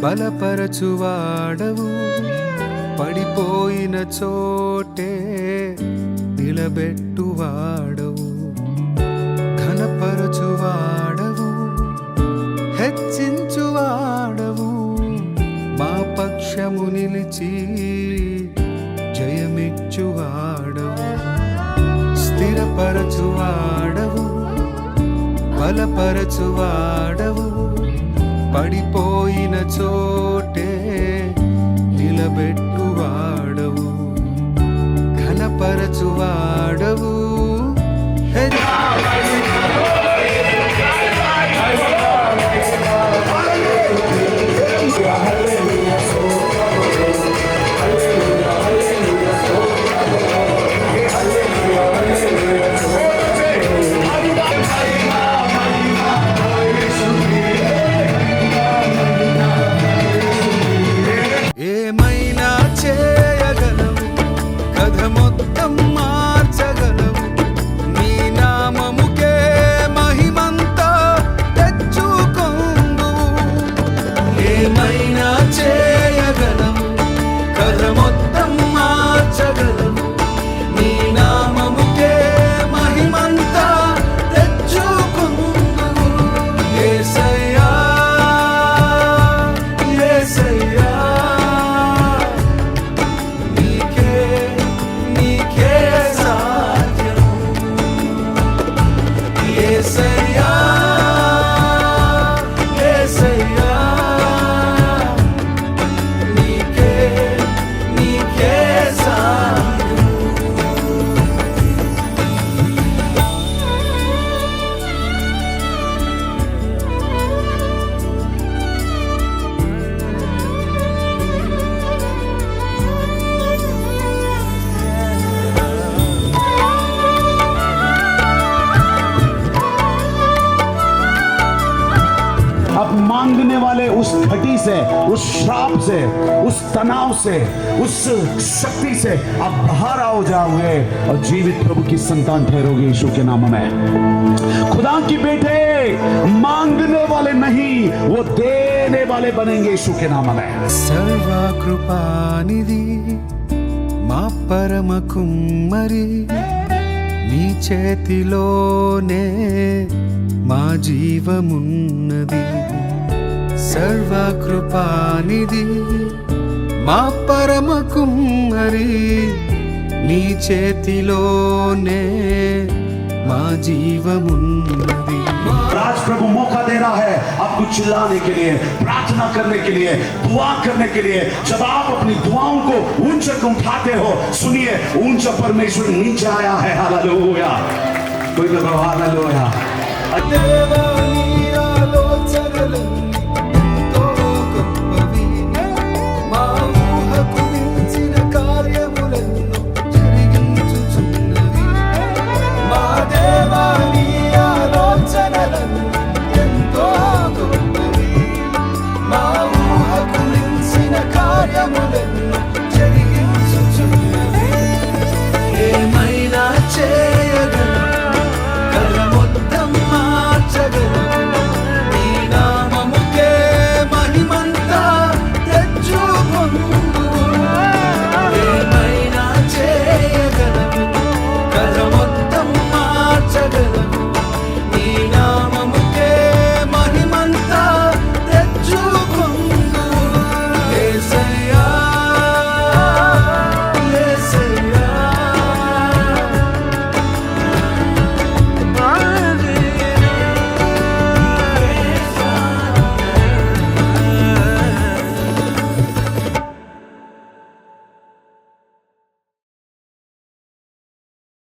బలపరచువాడవు, పడిపోయిన చోటే నిలబెట్టువాడవు, ఘనపరచువాడవు, హెచ్చించువాడవు, మా పక్షము నిలిచి జయమిచ్చువాడవు, స్థిరపరచువాడవు, బలపరచువాడవు, పడిపోయిన చోటే నిలబెట్టువాడవు, ఘనపరచువాడవు. ఏమైనా చేయగలవు, కథ మొత్తం మార్చగలవు, నీ నామముకే మహిమంతా తెచ్చుకొందువు. ఏమైనా చేయగలవు, కథ మొత్తం మార్చగలవు, నీ నామముకే మహిమంతా తెచ్చుకొందువు. యేసయ్యా యేసయ్యా अब मांगने वाले उस घटी से, उस श्राप से, उस तनाव से, उस शक्ति से आप बाहर आओ जाओगे और जीवित प्रभु की संतान ठहरोगे यीशु के नाम में। खुदा की बेटे मांगने वाले नहीं, वो देने वाले बनेंगे यीशु के नाम में। सर्वा कृपानिधि మా పరమ కుమ్మరి, నీ చేతిలోనే మా జీవమున్నది. సర్వకృపానిధి మా పరమ కుమ్మరి, నీ చేతిలోనే మా జీవమున్నది. आज प्रभु मौका दे रहा है आपको चिल्लाने के लिए, प्रार्थना करने के लिए, दुआ करने के लिए। जब आप अपनी दुआओं को ऊंचे को उठाते हो, सुनिए ऊंचा परमेश्वर नीचे आया है। हालेलुया, कोई तो हालेलुया। దేవా నీ ఆలోచనలన్నీ